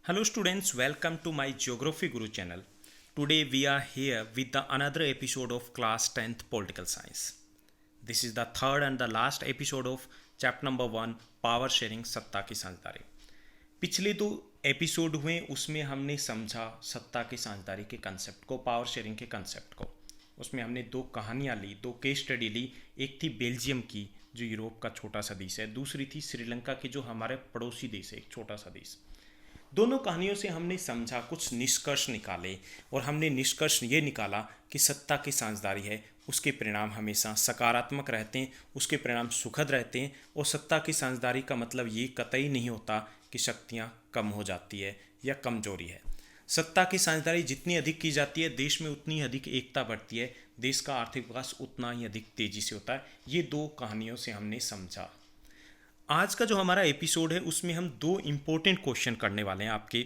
Hello students, welcome to my Geography Guru channel. Today we are here with the another episode of class 10th Political Science. This is the third and the last episode of chapter number 1 Power Sharing सत्ता की साझेदारी. पिछले दो episode हुए उसमें हमने समझा सत्ता की साझेदारी के कंसेप्ट को, पावर शेयरिंग के कंसेप्ट को. उसमें हमने दो कहानियाँ ली, दो केस स्टडी ली. एक थी बेल्जियम की जो यूरोप का छोटा सा देश है, दूसरी थी श्रीलंका की जो हमारे पड़ोसी देश है, एक छोटा सा देश. दोनों कहानियों से हमने समझा, कुछ निष्कर्ष निकाले और हमने निष्कर्ष ये निकाला कि सत्ता की साझेदारी है उसके परिणाम हमेशा सकारात्मक रहते हैं, उसके परिणाम सुखद रहते हैं. और सत्ता की साझेदारी का मतलब ये कतई नहीं होता कि शक्तियाँ कम हो जाती है या कमजोरी है. सत्ता की साझेदारी जितनी अधिक की जाती है देश में उतनी अधिक एकता बढ़ती है, देश का आर्थिक विकास उतना ही अधिक तेजी से होता है. ये दो कहानियों से हमने समझा. आज का जो हमारा एपिसोड है उसमें हम दो इम्पोर्टेंट क्वेश्चन करने वाले हैं आपके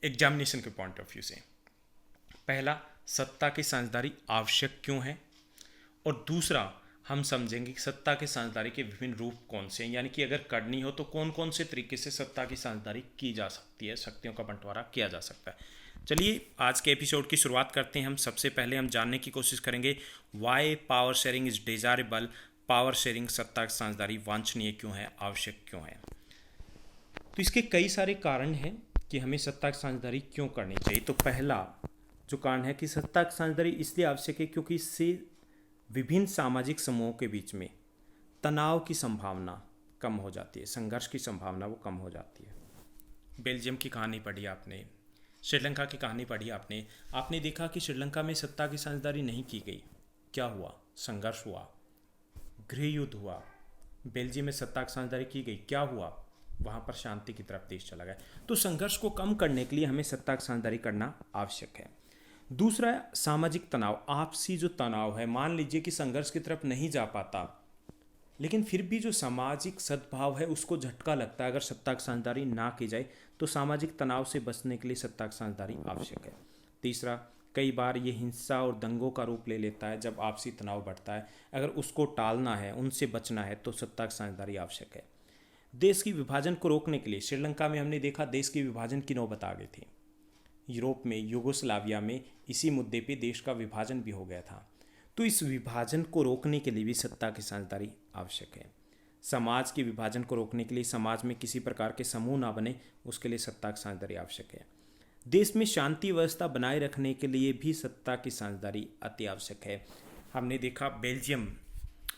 एग्जामिनेशन के पॉइंट ऑफ व्यू से. पहला, सत्ता की साझेदारी आवश्यक क्यों है, और दूसरा हम समझेंगे कि सत्ता की साझेदारी के विभिन्न रूप कौन से हैं, यानी कि अगर करनी हो तो कौन कौन से तरीके से सत्ता की साझेदारी की जा सकती है, शक्तियों का बंटवारा किया जा सकता है. चलिए आज के एपिसोड की शुरुआत करते हैं. हम सबसे पहले हम जानने की कोशिश करेंगे why power sharing is desirable. Power sharing सत्ता की साझेदारी वांछनीय क्यों है, आवश्यक क्यों है. तो इसके कई सारे कारण हैं कि हमें सत्ता की साझेदारी क्यों करनी चाहिए. तो पहला जो कारण है कि सत्ता की साझेदारी इसलिए आवश्यक है क्योंकि इससे विभिन्न सामाजिक समूहों के बीच में तनाव की संभावना कम हो जाती है, संघर्ष की संभावना वो कम हो जाती है. बेल्जियम की कहानी पढ़ी आपने, श्रीलंका की कहानी पढ़ी आपने. आपने देखा कि श्रीलंका में सत्ता की साझेदारी नहीं की गई. क्या हुआ? संघर्ष हुआ, गृह युद्ध हुआ. बेल्जियम में सत्ता की साझेदारी की गई, क्या हुआ? वहाँ पर शांति की तरफ देश चला गया. तो संघर्ष को कम करने के लिए हमें सत्ता की साझेदारी करना आवश्यक है. दूसरा, सामाजिक तनाव, आपसी जो तनाव है. मान लीजिए कि संघर्ष की तरफ नहीं जा पाता लेकिन फिर भी जो सामाजिक सद्भाव है उसको झटका लगता है अगर सत्ता की साझेदारी ना की जाए, तो सामाजिक तनाव से बचने के लिए सत्ता की साझेदारी आवश्यक है. तीसरा, कई बार ये हिंसा और दंगों का रूप ले लेता है जब आपसी तनाव बढ़ता है. अगर उसको टालना है, उनसे बचना है, तो सत्ता की साझेदारी आवश्यक है. देश की विभाजन को रोकने के लिए श्रीलंका में हमने देखा देश की विभाजन की नौबत आ गई थी. यूरोप में, यूगोस्लाविया में इसी मुद्दे पे देश का विभाजन भी हो गया था. तो इस विभाजन को रोकने के लिए भी सत्ता की साझेदारी आवश्यक है. समाज के विभाजन को रोकने के लिए, समाज में किसी प्रकार के समूह ना बने, उसके लिए सत्ता की साझेदारी आवश्यक है. देश में शांति व्यवस्था बनाए रखने के लिए भी सत्ता की साझेदारी अति आवश्यक है. हमने देखा बेल्जियम,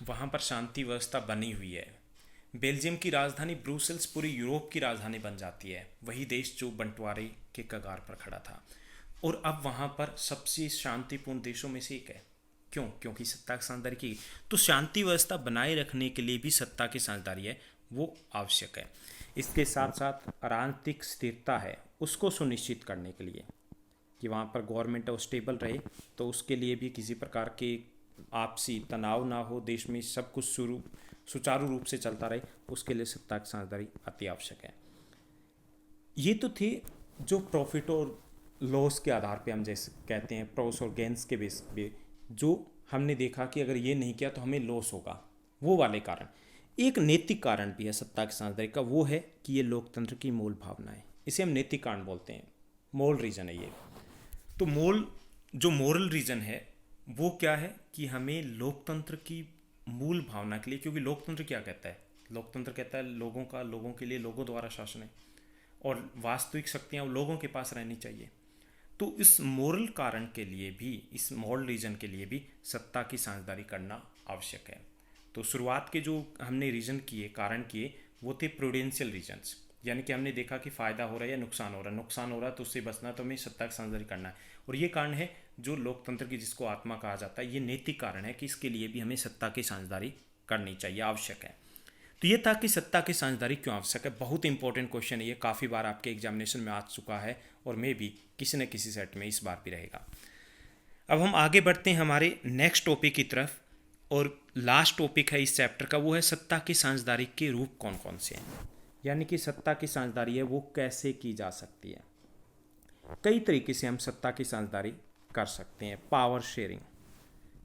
वहाँ पर शांति व्यवस्था बनी हुई है. बेल्जियम की राजधानी ब्रुसेल्स पूरी यूरोप की राजधानी बन जाती है. वही देश जो बंटवारे के कगार पर खड़ा था और अब वहाँ पर सबसे शांतिपूर्ण देशों में से एक है. क्यों? क्योंकि सत्ता की साझेदारी की. तो शांति व्यवस्था बनाए रखने के लिए भी सत्ता की साझेदारी है वो आवश्यक है. इसके साथ साथ राजनीतिक स्थिरता है उसको सुनिश्चित करने के लिए कि वहाँ पर गवर्नमेंट और स्टेबल रहे, तो उसके लिए भी किसी प्रकार के आपसी तनाव ना हो, देश में सब कुछ सुचारू रूप से चलता रहे, उसके लिए सत्ता की साझेदारी अति आवश्यक है. ये तो थे जो प्रॉफिट और लॉस के आधार पे, हम जैसे कहते हैं प्रोस और गेंस के बेस पे, जो हमने देखा कि अगर ये नहीं किया तो हमें लॉस होगा, वो वाले कारण. एक नैतिक कारण भी है सत्ता की साझेदारी का, वो है कि ये लोकतंत्र की मूल भावना है. इसे हम नैतिक कारण बोलते हैं, मोरल रीजन है ये. तो जो मोरल रीजन है वो क्या है कि हमें लोकतंत्र की मूल भावना के लिए, क्योंकि लोकतंत्र क्या कहता है? लोकतंत्र कहता है लोगों का, लोगों के लिए, लोगों द्वारा शासन है और वास्तविक शक्तियाँ लोगों के पास रहनी चाहिए. तो इस मोरल कारण के लिए भी, इस मोरल रीजन के लिए भी सत्ता की साझेदारी करना आवश्यक है. तो शुरुआत के जो हमने रीजन किए, कारण किए, वो थे प्रूडेंशियल रीजन्स, यानी कि हमने देखा कि फ़ायदा हो रहा है या नुकसान हो रहा है. नुकसान हो रहा है तो उससे बचना, तो हमें सत्ता की साझेदारी करना है. और ये कारण है जो लोकतंत्र की, जिसको आत्मा कहा जाता है, ये नैतिक कारण है कि इसके लिए भी हमें सत्ता की साझेदारी करनी चाहिए, आवश्यक है. तो ये था कि सत्ता की साझेदारी क्यों आवश्यक है. बहुत इंपॉर्टेंट क्वेश्चन है ये, काफ़ी बार आपके एग्जामिनेशन में आ चुका है और मे भी किसी न किसी सेट में इस बार भी रहेगा. अब हम आगे बढ़ते हैं हमारे नेक्स्ट टॉपिक की तरफ, और लास्ट टॉपिक है इस चैप्टर का, वो है सत्ता की साझेदारी के रूप कौन कौन से हैं, यानी कि सत्ता की साझेदारी है वो कैसे की जा सकती है. कई तरीके से हम सत्ता की साझेदारी कर सकते हैं. पावर शेयरिंग,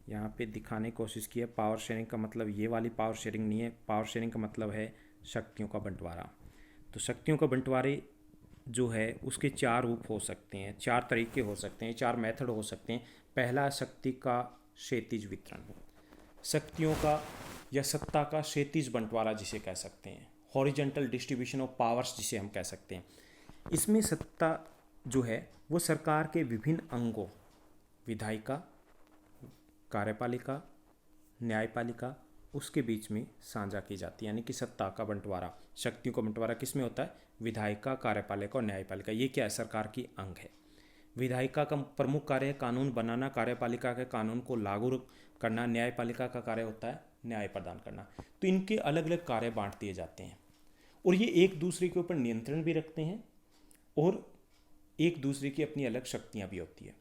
यहाँ पे दिखाने की कोशिश की है. पावर शेयरिंग का मतलब ये वाली पावर शेयरिंग नहीं है. पावर शेयरिंग का मतलब है शक्तियों का बंटवारा. तो शक्तियों का बंटवारे जो है उसके चार रूप हो सकते हैं, चार तरीके हो सकते हैं, चार मेथड हो सकते हैं। पहला, शक्ति का क्षैतिज वितरण, शक्तियों का या सत्ता का क्षैतिज बंटवारा जिसे कह सकते हैं, हॉरिजॉन्टल डिस्ट्रीब्यूशन ऑफ पावर्स जिसे हम कह सकते हैं। इसमें सत्ता जो है वो सरकार के विभिन्न अंगों, विधायिका, कार्यपालिका, न्यायपालिका, उसके बीच में साझा की जाती है। यानी कि सत्ता का बंटवारा, शक्तियों का बंटवारा किस में होता है? विधायिका, कार्यपालिका और न्यायपालिका। ये क्या है? सरकार की अंग है। विधायिका का प्रमुख कार्य है कानून बनाना, कार्यपालिका के कानून को लागू करना, न्यायपालिका का कार्य होता है न्याय प्रदान करना। तो इनके अलग अलग कार्य बांट दिए जाते हैं और ये एक दूसरे के ऊपर नियंत्रण भी रखते हैं और एक दूसरे की अपनी अलग शक्तियां भी होती है।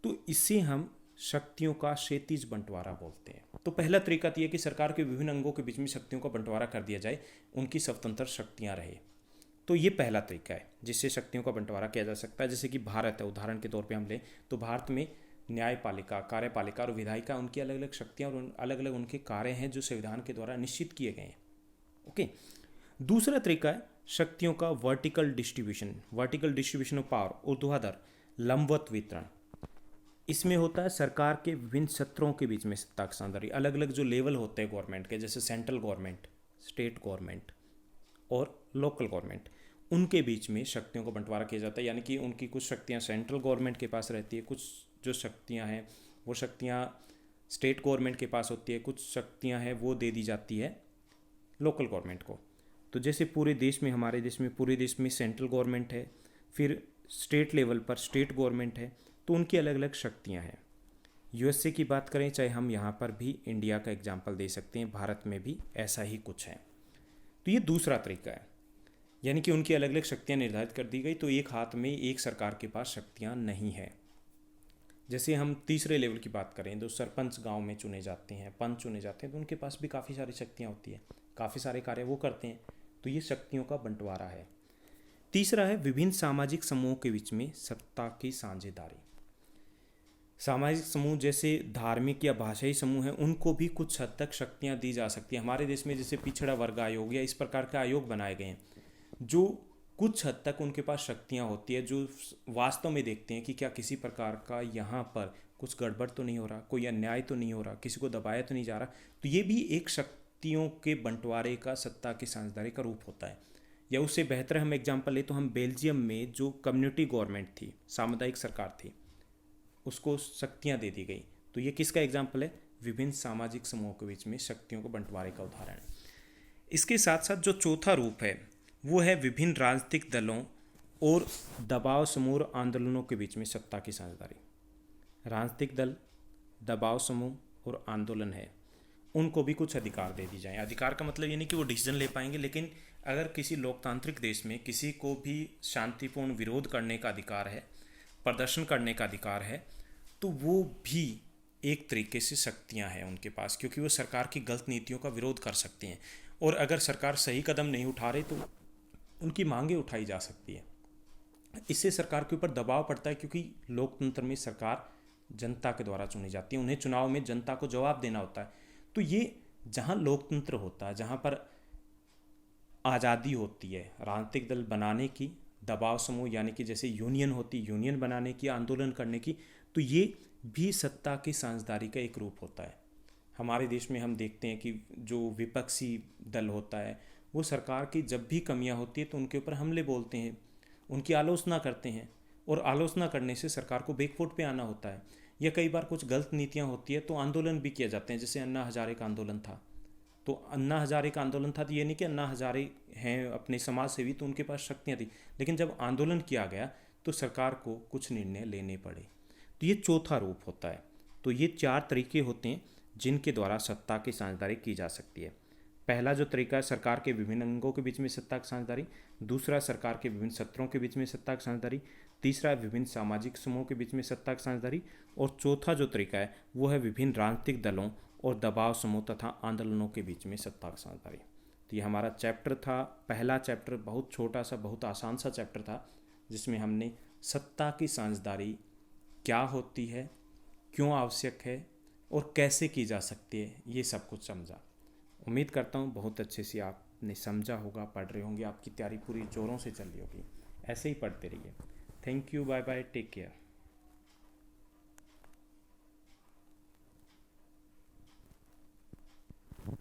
तो इसे हम शक्तियों का क्षैतिज बंटवारा बोलते हैं। तो पहला तरीका तो यह कि सरकार के विभिन्न अंगों के बीच में शक्तियों का बंटवारा कर दिया जाए, उनकी स्वतंत्र शक्तियां रहे। तो ये पहला तरीका है जिससे शक्तियों का बंटवारा किया जा सकता है। जैसे कि भारत है, उदाहरण के तौर पे हम लें तो भारत में न्यायपालिका, कार्यपालिका और विधायिका, उनकी अलग अलग शक्तियां और अलग अलग उनके कार्य हैं जो संविधान के द्वारा निश्चित किए गए हैं। ओके। दूसरा तरीका है शक्तियों का वर्टिकल डिस्ट्रीब्यूशन ऑफ पावर, ऊर्ध्वाधर लंबवत वितरण। इसमें होता है सरकार के विभिन्न सत्रों के बीच में सत्ता की साझेदारी। अलग अलग जो लेवल होते हैं गवर्नमेंट के, जैसे सेंट्रल गवर्नमेंट, स्टेट गवर्नमेंट और लोकल गवर्नमेंट, उनके बीच में शक्तियों को बंटवारा किया जाता है। यानी कि उनकी कुछ शक्तियां सेंट्रल गवर्नमेंट के पास रहती है, कुछ जो शक्तियां हैं वो शक्तियां स्टेट गवर्नमेंट के पास होती है, कुछ शक्तियां हैं वो दे दी जाती है लोकल गवर्नमेंट को। तो जैसे पूरे देश में, हमारे देश में पूरे देश में सेंट्रल गवर्नमेंट है, फिर स्टेट लेवल पर स्टेट गवर्नमेंट है, तो उनकी अलग अलग शक्तियां हैं। यूएसए की बात करें, चाहे हम यहाँ पर भी इंडिया का एग्जाम्पल दे सकते हैं, भारत में भी ऐसा ही कुछ है। तो ये दूसरा तरीका है, यानी कि उनकी अलग अलग शक्तियाँ निर्धारित कर दी गई, तो एक हाथ में एक सरकार के पास शक्तियाँ नहीं है। जैसे हम तीसरे लेवल की बात करें तो सरपंच गांव में चुने जाते हैं, पंच चुने जाते हैं, तो उनके पास भी काफ़ी सारी शक्तियाँ होती है, काफ़ी सारे कार्य वो करते हैं। तो ये शक्तियों का बंटवारा है। तीसरा है विभिन्न सामाजिक समूहों के बीच में सत्ता की साझेदारी। सामाजिक समूह जैसे धार्मिक या भाषाई समूह हैं, उनको भी कुछ हद तक शक्तियाँ दी जा सकती हैं। हमारे देश में जैसे पिछड़ा वर्ग आयोग या इस प्रकार के आयोग बनाए गए हैं जो कुछ हद तक उनके पास शक्तियाँ होती है, जो वास्तव में देखते हैं कि क्या किसी प्रकार का यहाँ पर कुछ गड़बड़ तो नहीं हो रहा, कोई अन्याय तो नहीं हो रहा, किसी को दबाया तो नहीं जा रहा। तो ये भी एक शक्तियों के बंटवारे का, सत्ता की साझेदारी का रूप होता है। या उससे बेहतर हम एग्जाम्पल ले तो हम बेल्जियम में जो कम्युनिटी गवर्नमेंट थी, सामुदायिक सरकार थी, उसको शक्तियाँ दे दी गई। तो ये किसका एग्जाम्पल है? विभिन्न सामाजिक समूहों के बीच में शक्तियों को बंटवारे का उदाहरण है। इसके साथ साथ जो चौथा रूप है वो है विभिन्न राजनीतिक दलों और दबाव समूह और आंदोलनों के बीच में सत्ता की साझेदारी। राजनीतिक दल, दबाव समूह और आंदोलन है, उनको भी कुछ अधिकार दे दी जाए। अधिकार का मतलब ये नहीं कि वो डिसीजन ले पाएंगे, लेकिन अगर किसी लोकतांत्रिक देश में किसी को भी शांतिपूर्ण विरोध करने का अधिकार है, प्रदर्शन करने का अधिकार है, तो वो भी एक तरीके से शक्तियां हैं उनके पास, क्योंकि वो सरकार की गलत नीतियों का विरोध कर सकती हैं। और अगर सरकार सही कदम नहीं उठा रही तो उनकी मांगें उठाई जा सकती है। इससे सरकार के ऊपर दबाव पड़ता है, क्योंकि लोकतंत्र में सरकार जनता के द्वारा चुनी जाती है, उन्हें चुनाव में जनता को जवाब देना होता है। तो ये जहाँ लोकतंत्र होता है, जहाँ पर आज़ादी होती है राजनीतिक दल बनाने की, दबाव समूह यानी कि जैसे यूनियन होती, यूनियन बनाने की, आंदोलन करने की, तो ये भी सत्ता की साझेदारी का एक रूप होता है। हमारे देश में हम देखते हैं कि जो विपक्षी दल होता है वो सरकार की जब भी कमियां होती है तो उनके ऊपर हमले बोलते हैं, उनकी आलोचना करते हैं, और आलोचना करने से सरकार को बैकफुट पे आना होता है। या कई बार कुछ गलत नीतियां होती है तो आंदोलन भी किए जाते हैं। जैसे अन्ना हजारे का आंदोलन था, तो अन्ना हजारे का आंदोलन था, तो ये नहीं कि अन्ना हजारे हैं अपने समाज सेवी तो उनके पास शक्तियाँ थी, लेकिन जब आंदोलन किया गया तो सरकार को कुछ निर्णय लेने पड़े। तो ये चौथा रूप होता है। तो ये चार तरीके होते हैं जिनके द्वारा सत्ता की साझेदारी की जा सकती है। पहला जो तरीका है सरकार के विभिन्न अंगों के बीच में सत्ता की साझेदारी, दूसरा सरकार के विभिन्न सत्रों के बीच में सत्ता की साझेदारी, तीसरा विभिन्न सामाजिक समूहों के बीच में सत्ता की साझेदारी, और चौथा जो तरीका है वो है विभिन्न राजनीतिक दलों और दबाव समूह तथा आंदोलनों के बीच में सत्ता की साझेदारी। तो ये हमारा चैप्टर था, पहला चैप्टर, बहुत छोटा सा, बहुत आसान सा चैप्टर था, जिसमें हमने सत्ता की साझेदारी क्या होती है, क्यों आवश्यक है और कैसे की जा सकती है, ये सब कुछ समझा। उम्मीद करता हूँ बहुत अच्छे से आपने समझा होगा, पढ़ रहे होंगे, आपकी तैयारी पूरी जोरों से चल रही होगी। ऐसे ही पढ़ते रहिए। Thank you, bye bye, take care.